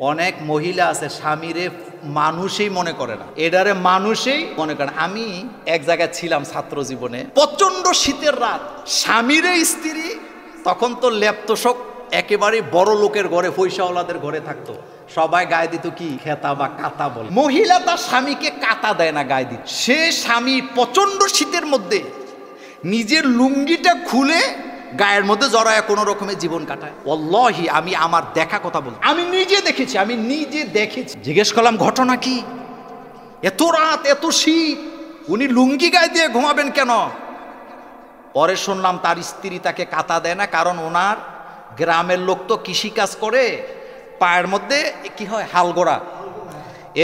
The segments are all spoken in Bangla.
অনেক মহিলা আছে স্বামীরে মানুষই মনে করে না, এটারে মানুষই মনে করে না। আমি এক জায়গায় ছিলাম ছাত্র জীবনে, প্রচন্ড শীতের রাত, স্বামীরে স্ত্রী তখন তো ল্যাপটপ একেবারে বড় লোকের ঘরে, পয়সাওয়ালাদের ঘরে থাকতো, সবাই গায়ে দিত কি খেতা বা কাতা বলে। মহিলা তার স্বামীকে কাতা দেয় না, গায়ে দিত। সে স্বামী প্রচন্ড শীতের মধ্যে নিজের লুঙ্গিটা খুলে গায়ের মধ্যে জড়ায় কোনো রকমের জীবন কাটায়। ওয়াল্লাহি আমি আমার দেখা কথা বল, আমি নিজে দেখেছি। জিজ্ঞেস করলাম ঘটনা কি, এত রাত এত শীত উনি লুঙ্গি গায়ে দিয়ে ঘুমাবেন কেন? পরে শুনলাম তার স্ত্রী তাকে কাতা দেয় না, কারণ ওনার গ্রামের লোক তো কৃষিকাজ করে, পায়ের মধ্যে কি হয় হালগোড়া,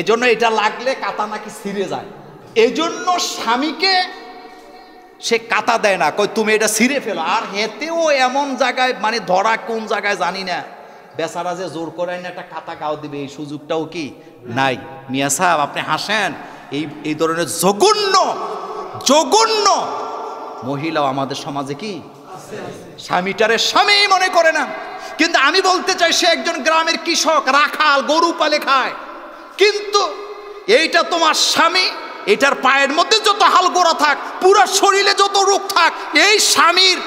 এজন্য এটা লাগলে কাতা নাকি ছিঁড়ে যায়, এজন্য স্বামীকে সে কাতা দেয় না, কই তুমি এটা ছিঁড়ে ফেলো। আর হেতেও এমন জায়গায়, মানে ধরা কোন জায়গায় জানি না, বেচারা যে জোর করে না একটা কাতা গাও দিবে এই সুযোগটাও কি নাই। মিয়া সাহেব আপনি হাসেন, এই ধরনের জঘন্য মহিলাও আমাদের সমাজে কি স্বামীটারে স্বামী মনে করে না। কিন্তু আমি বলতে চাই, সে একজন গ্রামের কৃষক, রাখাল, গরু পালে খায়, কিন্তু এইটা তোমার স্বামী, এটার পায়ের মধ্যে যত হালগোড়া থাক, পুরো শরীরে যত রোগ থাক, এই স্বামীর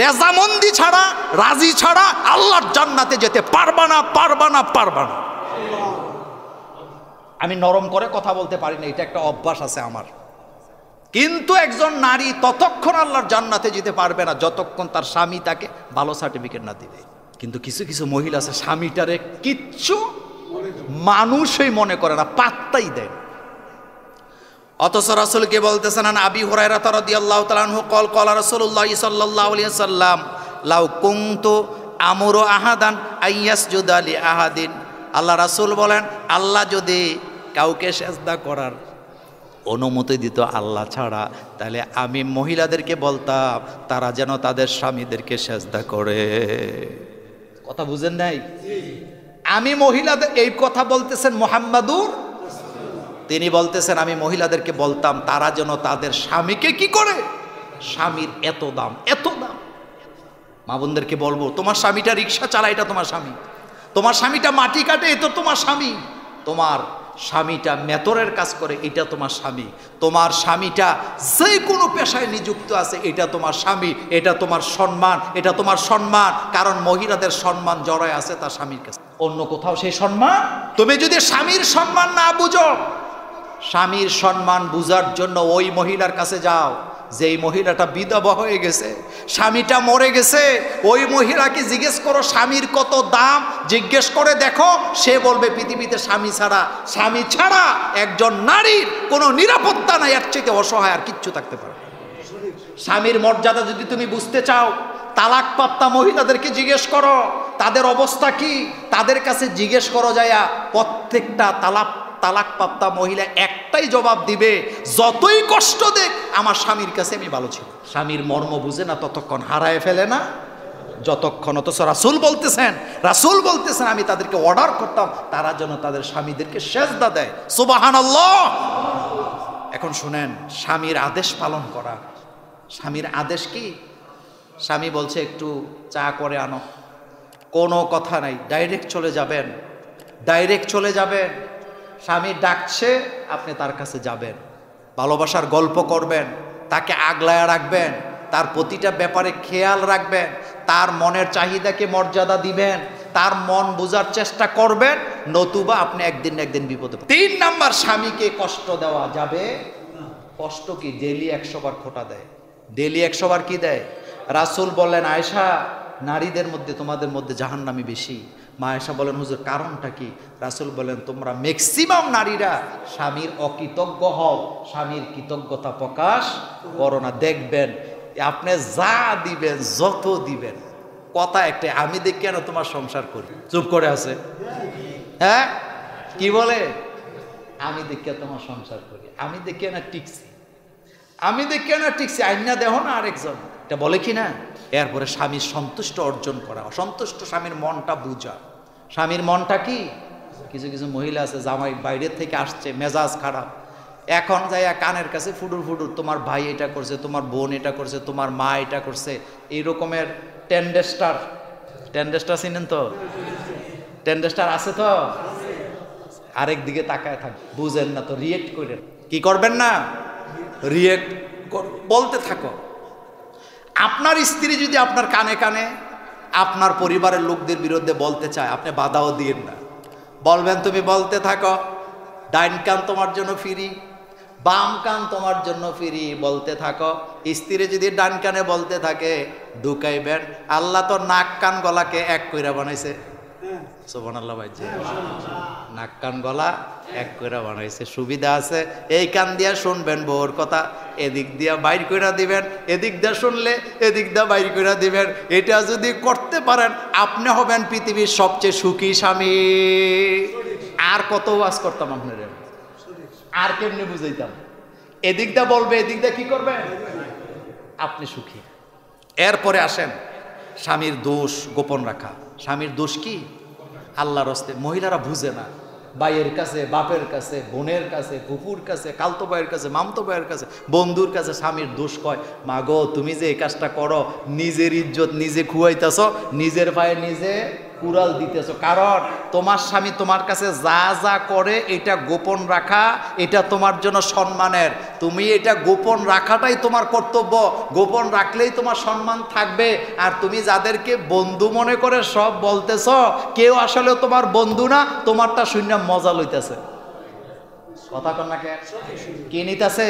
রেজামন্দি ছাড়া, রাজি ছাড়া আল্লাহর জান্নাতে যেতে পারবা না। আমি নরম করে কথা বলতে পারি না, এটা একটা অভ্যাস আছে আমার। কিন্তু একজন নারী ততক্ষণ আল্লাহর জান্নাতে যেতে পারবে না যতক্ষণ তার স্বামী তাকে ভালো সার্টিফিকেট না দিবে। কিন্তু কিছু কিছু মহিলা আছে স্বামীটারে কিচ্ছু মানুষই মনে করে না, পাত্তাই দেয়। অথচ রাসূলকে বলতেছেন, আবি হুরায়রা রাদিয়াল্লাহু তাআলা আনহু ক্বাল ক্বালা রাসূলুল্লাহ সাল্লাল্লাহু আলাইহি ওয়াসাল্লাম লাউ কুনতু আমুরু আহাদান আইয়াসজুদা লি আহাদিন। আল্লাহ রাসূল বলেন, আল্লাহ যদি কাউকে সেজদা করার অনুমতি দিত আল্লাহ ছাড়া, তাহলে আমি মহিলাদেরকে বলতাম তারা যেন তাদের স্বামীদেরকে সেজদা করে। কথা বুঝেন নাই? আমি মহিলাদের, এই কথা বলতেছেন মুহাম্মাদুর, তিনি বলতেছেন আমি মহিলাদেরকে বলতাম তারা যেন তাদের স্বামীকে কি করে, স্বামীর এত দাম। মা বোনদেরকে বলবো, তোমার স্বামীটা রিক্সা চালায়, এটা তোমার স্বামী। তোমার স্বামীটা মাটি কাটে, এটা তোমার স্বামী। তোমার স্বামীটা মেতরের কাজ করে, এটা তোমার স্বামী। তোমার স্বামীটা যে কোনো পেশায় নিযুক্ত আছে, এটা তোমার স্বামী। এটা তোমার সম্মান, কারণ মহিলাদের সম্মান জড়ায় আছে তার স্বামীর কাছে, অন্য কোথাও সেই সম্মান। তুমি যদি স্বামীর সম্মান না বুঝো, স্বামীর সম্মান বুঝার জন্য ওই মহিলার কাছে যাও যেই মহিলাটা বিধবা হয়ে গেছে, স্বামীটা মরে গেছে। ওই মহিলাকে জিজ্ঞেস করো স্বামীর কত দাম, জিজ্ঞেস করে দেখো, সে বলবে পৃথিবীতে স্বামী ছাড়া একজন নারীর কোনো নিরাপত্তা নাই, এর চাইতে অসহায় আর কিচ্ছু থাকতে পারে। স্বামীর মর্যাদা যদি তুমি বুঝতে চাও, তালাকপ্রাপ্তা মহিলাদেরকে জিজ্ঞেস করো তাদের অবস্থা কি, তাদের কাছে জিজ্ঞেস করো যায়া, প্রত্যেকটা তালাকপ্রাপ্তা মহিলা একটাই জবাব দিবে, যতই কষ্ট দেখ আমার স্বামীর কাছে আমি ভালো ছিল। স্বামীর মর্ম বুঝে না ততক্ষণ, হারায় ফেলে না যতক্ষণ। অথচ রাসূল বলতেছেন আমি তাদেরকে অর্ডার করতাম তারা যেন তাদের স্বামীদেরকে সেজদা দেয়। সুবহানাল্লাহ। এখন শুনেন, স্বামীর আদেশ পালন করা। স্বামীর আদেশ কি? স্বামী বলছে একটু চা করে আনো, কোনো কথা নাই, ডাইরেক্ট চলে যাবেন। স্বামী ডাকছে, আপনি তার কাছে যাবেন, ভালোবাসার গল্প করবেন, তাকে আগলায়া রাখবেন, তার প্রতিটা ব্যাপারে খেয়াল রাখবেন, তার মনের চাহিদাকে মর্যাদা দিবেন, তার মন বোঝার চেষ্টা করবেন, নতুবা আপনি একদিন না একদিন বিপদে। 3 নাম্বার, স্বামীকে কষ্ট দেওয়া যাবে। কষ্ট কি? ডেলি 100 বার খোঁটা দেয়। ডেলি 100 বার কি দেয়? রাসূল বললেন, আয়েশা, নারীদের মধ্যে তোমাদের মধ্যে জাহান্নামী বেশি। মা আয়েশা বলেন, হুজুর কারণটা কি? রাসূল বলেন, তোমরা ম্যাক্সিমাম নারীরা স্বামীর অকৃতজ্ঞ হও, স্বামীর কৃতজ্ঞতা প্রকাশ করো না। দেখবেন আপনি যা দিবেন, যত দিবেন, কথা একটা, আমি দেখি কেন তোমার সংসার করি, চুপ করে আছে। হ্যাঁ, কি বলে? আমি দেখি তোমার সংসার করি, আমি দেখি না টিকছি, আইনা দেহ না আরেকজন, এটা বলে কি না? এরপরে স্বামীর সন্তুষ্ট অর্জন করা, অসন্তুষ্ট স্বামীর মনটা বুঝা। স্বামীর মনটা কি? কিছু কিছু মহিলা আছে, জামাই বাইরের থেকে আসছে, মেজাজ খারাপ, এখন যাইয়া কানের কাছে ফুডুর তোমার ভাই এটা করছে, তোমার বোন এটা করছে, তোমার মা এটা করছে, এই রকমের টেন্ডেস্টার চিনেন তো? টেন্ডেস্টার আছে তো, আরেক দিকে তাকায় থাক, বুঝেন না তো রিয়েক্ট করেন। কি করবেন না? রিয়েক্ট বলতে থাকো। আপনার স্ত্রী যদি আপনার কানে কানে আপনার পরিবারের লোকদের বিরুদ্ধে বলতে চায়, আপনি বাধাও দিয়েন না, বলবেন তুমি বলতে থাকো, ডাইন কান তোমার জন্য ফ্রি, বাম কান তোমার জন্য ফ্রি, বলতে থাকো। স্ত্রী যদি ডান কানে বলতে থাকে ঢুকাইবেন। আল্লাহ তো নাক কান গলাকে এক কইরা বানাইছে, সুবহানাল্লাহ ভাই, নাক কান গলা এক কইরা বানাইছে, সুবিধা আছে। এই কান দিয়া শুনবেন বউর কথা, এদিক দিয়া বাইর কইরা দিবেন, এদিক দিয়া শুনলে এদিক দিয়া বাইর কইরা দিবেন। এটা যদি করতে পারেন আপনি হবেন পৃথিবীর সবচেয়ে সুখী স্বামী। আর কত ওয়াজ করতাম আপনাদের, আর কেমনে বুঝাইতাম? এদিক দিয়া বলবে, এদিক দিয়া কি করবে, আপনি সুখী। এরপরে আসেন স্বামীর দোষ গোপন রাখা। স্বামীর দোষ কি? আল্লাহর হস্তে। মহিলারা বুঝে না, ভাইয়ের কাছে, বাপের কাছে, বোনের কাছে, ফুপুর কাছে, কালতো ভাইয়ের কাছে, মামতো ভাইয়ের কাছে, বন্ধুর কাছে স্বামীর দোষ কয়। মা গো, তুমি যে এই কাজটা করো, নিজের ইজ্জত নিজে খুয়াইতেছ, নিজের পায়ে নিজে কুড়াল দিতেছ। কারণ তোমার স্বামী তোমার কাছে যা যা করে এটা গোপন রাখা, এটা তোমার জন্য সম্মানের। তুমি এটা গোপন রাখাটাই তোমার কর্তব্য। গোপন রাখলেই তোমার সম্মান থাকবে। আর তুমি যাদেরকে বন্ধু মনে করে সব বলতেছ, কেউ আসলে তোমার বন্ধু না, তোমারটা শূন্য মজা লইতেছে। কথা কন না, কে নিতেছে?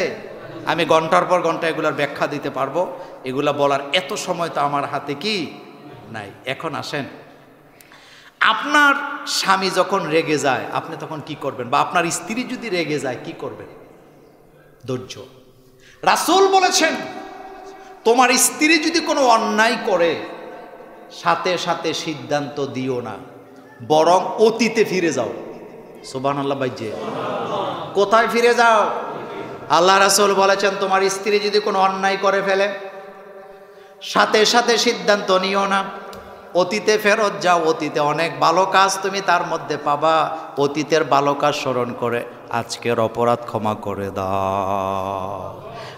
আমি ঘন্টার পর ঘন্টা এগুলার ব্যাখ্যা দিতে পারবো, এগুলা বলার এত সময় তো আমার হাতে কি নাই। এখন আসেন, আপনার স্বামী যখন রেগে যায় আপনি তখন কি করবেন? বা আপনার স্ত্রী যদি রেগে যায় কি করবেন? ধৈর্য। রাসূল বলেছেন, তোমার স্ত্রী যদি কোনো অন্যায় করে সাথে সাথে সিদ্ধান্ত দিও না, বরং অতীতে ফিরে যাও। সুবহানাল্লাহ ভাইজে, কোথায় ফিরে যাও? আল্লাহ রাসূল বলেছেন, তোমার স্ত্রী যদি কোনো অন্যায় করে ফেলে সাথে সাথে সিদ্ধান্ত নিও না, অতীতে ফেরত যাও। অতীতে অনেক ভালো কাজ তুমি তার মধ্যে পাবা। অতীতের ভালো কাজ স্মরণ করে আজকের অপরাধ ক্ষমা করে দাও।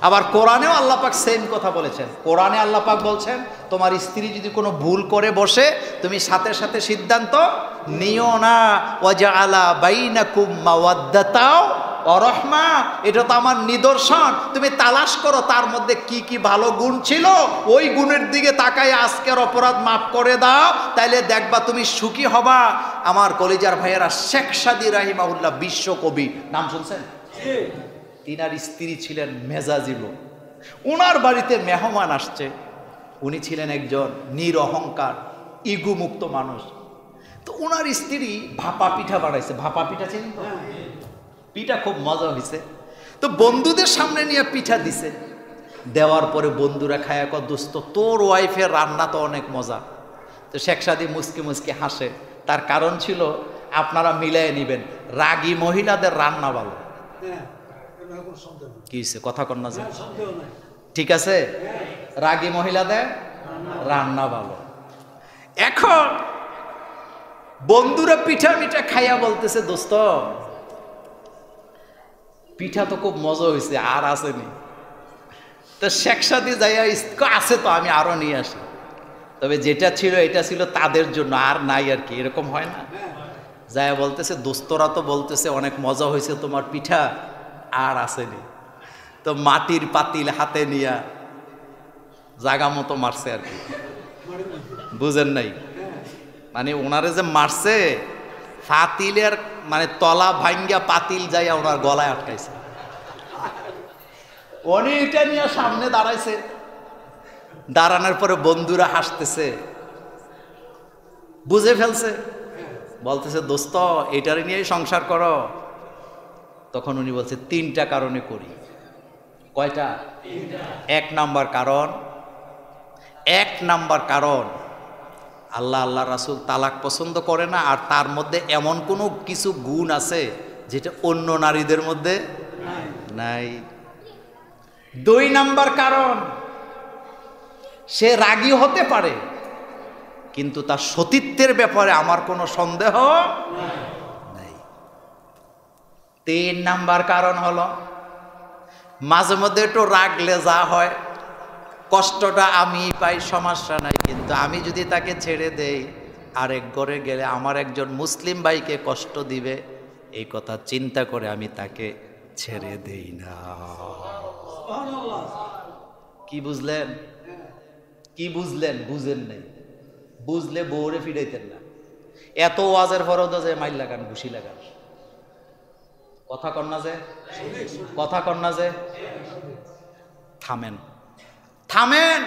আবার কোরআনেও আল্লাহ পাক সেম কথা বলেছেন। কোরআনে আল্লাহ পাক বলছেন, তোমার স্ত্রী যদি কোনো ভুল করে বসে তুমি সাথে সাথে সিদ্ধান্ত নিও না। ওয়াজআলা বাইনাকুম মাওয়াদ্দাতাও ওয়া রাহমা, এটা তো আমার নিদর্শন। তুমি তালাশ করো তার মধ্যে কি কি ভালো গুণ ছিল, ওই গুণের দিকে তাকায় আজকের অপরাধ মাফ করে দাও, তাইলে দেখবা তুমি সুখী হবা। আমার কলিজার ভাইয়েরা, শেখ সাদী রাহিমাহুল্লাহ বিশ্বকবি, নাম শুনছেন? তিনার স্ত্রী ছিলেন মেজাজি লোক। উনার বাড়িতে মেহমান আসছে, উনি ছিলেন একজন নিরহংকার ইগো মুক্ত মানুষ। তো উনার স্ত্রী ভাপা পিঠা বানাইছে। ভাপা পিঠা ছিলেন তো, পিঠা খুব মজা হয়েছে। তো বন্ধুদের সামনে নিয়ে পিঠা দিছে, দেওয়ার পরে বন্ধুরা খায়া কয়, দোস্ত তোর ওয়াইফের রান্না তো অনেক মজা। তো শেখ সাদী মুসকি মুসকি হাসে। তার কারণ ছিল, আপনারা মিলাই নেবেন, রাগী মহিলাদের রান্না ভালো। কি হয়েছে, কথা কন না যে? ঠিক আছে, রাগী মহিলাদের রান্না ভালো। এখন বন্ধুরা পিঠা মিঠা খাইয়া বলতেছে, দোস্ত পিঠা তো খুব মজা হয়েছে, আর আসেনি। তো শেখ সাদী যাইয়া আছে তো, আমি আরো নিয়ে আসি। তবে যেটা ছিল এটা ছিল তাদের জন্য, আর নাই আর কি, এরকম হয় না? যাইয়া বলতেছে, দোস্তরা তো বলতেছে অনেক মজা হয়েছে তোমার পিঠা, আর আসেনি। তো মাটির পাতিল হাতে নিয়া জাগা মতো মারছে আর কি, বুঝেন নাই? মানে ওনারে যে মারছে, পাতিলের মানে তলা ভাঙ্গা পাতিল যাইয়া ওনার গলায় আটকাইছে। উনি এটা নিয়ে সামনে দাঁড়াইছে। দাঁড়ানোর পরে বন্ধুরা হাসতেছে, বুঝে ফেলছে, বলতেছে দোস্ত এটারে নিয়েই সংসার করো। তখন উনি বলছে, 3টা কারণে করি। কয়টা? এক নাম্বার কারণ আল্লাহ আল্লাহ রাসূল তালাক পছন্দ করে না, আর তার মধ্যে এমন কোনো কিছু গুণ আছে যেটা অন্য নারীদের মধ্যে নাই। 2 নাম্বার কারণ, সে রাগী হতে পারে কিন্তু তার সতীত্বের ব্যাপারে আমার কোনো সন্দেহ নাই। 3 নাম্বার কারণ হলো, মাঝে মধ্যে একটু রাগলে যা হয় কষ্টটা আমি পাই, সমস্যা নাই, কিন্তু আমি যদি তাকে ছেড়ে দেই আরেক ঘরে গেলে আমার একজন মুসলিম ভাইকে কষ্ট দিবে, এই কথা চিন্তা করে আমি তাকে ছেড়ে দেই না। কি বুঝলেন? কি বুঝলেন? বুঝেন নাই। বুঝলে বউরে ফিরাইতেন না। এত ওয়াজের ফরজ যে মাইল লাগান, ঘুষি লাগান, কথা কন না যে, কথা কন না যে। থামেন, থামেন।